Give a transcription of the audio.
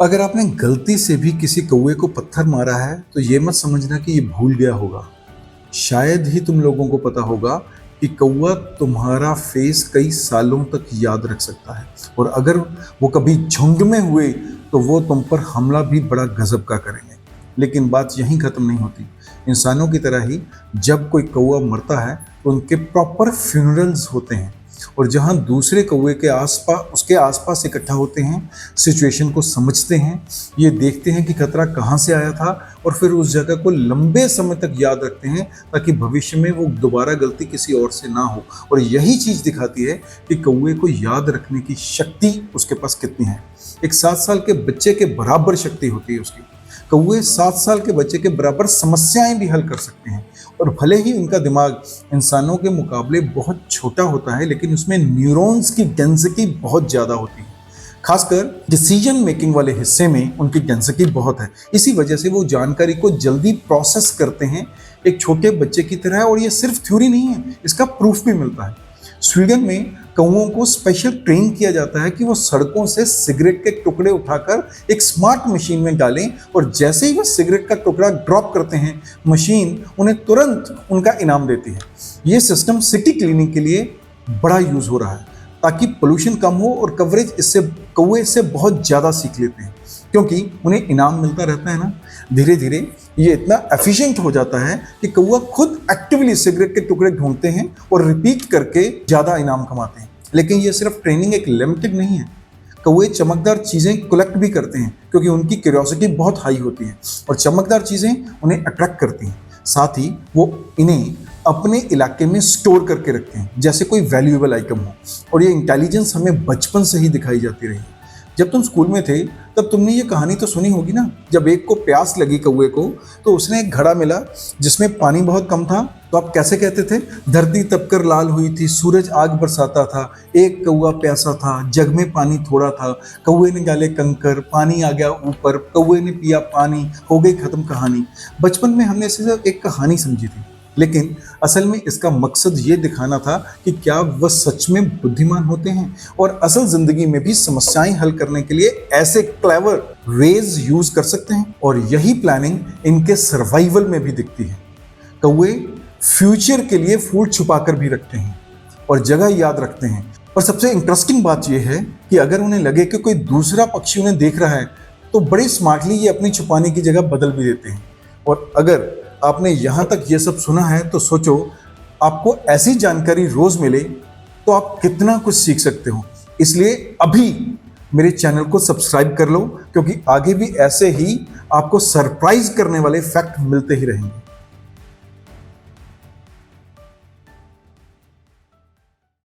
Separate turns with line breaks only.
अगर आपने गलती से भी किसी कौवे को पत्थर मारा है तो ये मत समझना कि ये भूल गया होगा। शायद ही तुम लोगों को पता होगा कि कौवा तुम्हारा फेस कई सालों तक याद रख सकता है, और अगर वो कभी झुंड में हुए तो वो तुम पर हमला भी बड़ा गजब का करेंगे। लेकिन बात यहीं खत्म नहीं होती। इंसानों की तरह ही जब कोई कौवा मरता है तो उनके प्रॉपर फ्यूनरल्स होते हैं, और जहां दूसरे कौवे के आसपास उसके आसपास इकट्ठा होते हैं, सिचुएशन को समझते हैं, ये देखते हैं कि खतरा कहां से आया था, और फिर उस जगह को लंबे समय तक याद रखते हैं ताकि भविष्य में वो दोबारा गलती किसी और से ना हो। और यही चीज दिखाती है कि कौवे को याद रखने की शक्ति उसके पास कितनी है। एक 7 साल के बच्चे के बराबर शक्ति होती है उसकी। कौवे 7 साल के बच्चे के बराबर समस्याएं भी हल कर सकते हैं, और भले ही उनका दिमाग इंसानों के मुकाबले बहुत छोटा होता है, लेकिन उसमें न्यूरॉन्स की डेंसिटी बहुत ज़्यादा होती है। खासकर डिसीजन मेकिंग वाले हिस्से में उनकी डेंसिटी बहुत है। इसी वजह से वो जानकारी को जल्दी प्रोसेस करते हैं, एक छोटे बच्चे की तरह। और ये सिर्फ थ्योरी नहीं है, इसका प्रूफ भी मिलता है। स्वीडन में कौवों को स्पेशल ट्रेन किया जाता है कि वो सड़कों से सिगरेट के टुकड़े उठाकर एक स्मार्ट मशीन में डालें, और जैसे ही वो सिगरेट का टुकड़ा ड्रॉप करते हैं, मशीन उन्हें तुरंत उनका इनाम देती है। ये सिस्टम सिटी क्लीनिंग के लिए बड़ा यूज हो रहा है ताकि पोल्यूशन कम हो, और कवरेज इससे कौवे इससे बहुत ज़्यादा सीख लेते हैं क्योंकि उन्हें इनाम मिलता रहता है ना। धीरे धीरे ये इतना एफिशिएंट हो जाता है कि कौवा खुद एक्टिवली सिगरेट के टुकड़े ढूंढते हैं और रिपीट करके ज़्यादा इनाम कमाते हैं। लेकिन ये सिर्फ ट्रेनिंग एक लिमिटेड नहीं है। कौवे चमकदार चीज़ें कलेक्ट भी करते हैं क्योंकि उनकी क्यूरियोसिटी बहुत हाई होती है, और चमकदार चीज़ें उन्हें अट्रैक्ट करती हैं। साथ ही वो इन्हें अपने इलाके में स्टोर करके रखते हैं जैसे कोई वैल्यूएबल आइटम हो। और ये इंटेलिजेंस हमें बचपन से ही दिखाई जाती रही। जब तुम स्कूल में थे तब तुमने ये कहानी तो सुनी होगी ना, जब एक को प्यास लगी कौवे को तो उसने एक घड़ा मिला जिसमें पानी बहुत कम था, तो आप कैसे कहते थे? धरती तपकर लाल हुई थी, सूरज आग बरसाता था, एक कौवा प्यासा था, जग में पानी थोड़ा था, कौवे ने डाले कंकर, पानी आ गया ऊपर, कौवे ने पिया पानी, हो गई खत्म कहानी। बचपन में हमने इसे सिर्फ एक कहानी समझी थी, लेकिन असल में इसका मकसद ये दिखाना था कि क्या वह सच में बुद्धिमान होते हैं और असल जिंदगी में भी समस्याएं हल करने के लिए ऐसे क्लेवर वेज यूज कर सकते हैं। और यही प्लानिंग इनके सर्वाइवल में भी दिखती है। कौवे फ्यूचर के लिए फूड छुपा कर भी रखते हैं और जगह याद रखते हैं। और सबसे इंटरेस्टिंग बात यह है कि अगर उन्हें लगे कि कोई दूसरा पक्षी उन्हें देख रहा है तो बड़े स्मार्टली ये अपनी छुपाने की जगह बदल भी देते हैं। और अगर आपने यहाँ तक ये सब सुना है तो सोचो, आपको ऐसी जानकारी रोज मिले तो आप कितना कुछ सीख सकते हो। इसलिए अभी मेरे चैनल को सब्सक्राइब कर लो, क्योंकि आगे भी ऐसे ही आपको सरप्राइज करने वाले फैक्ट मिलते ही रहेंगे।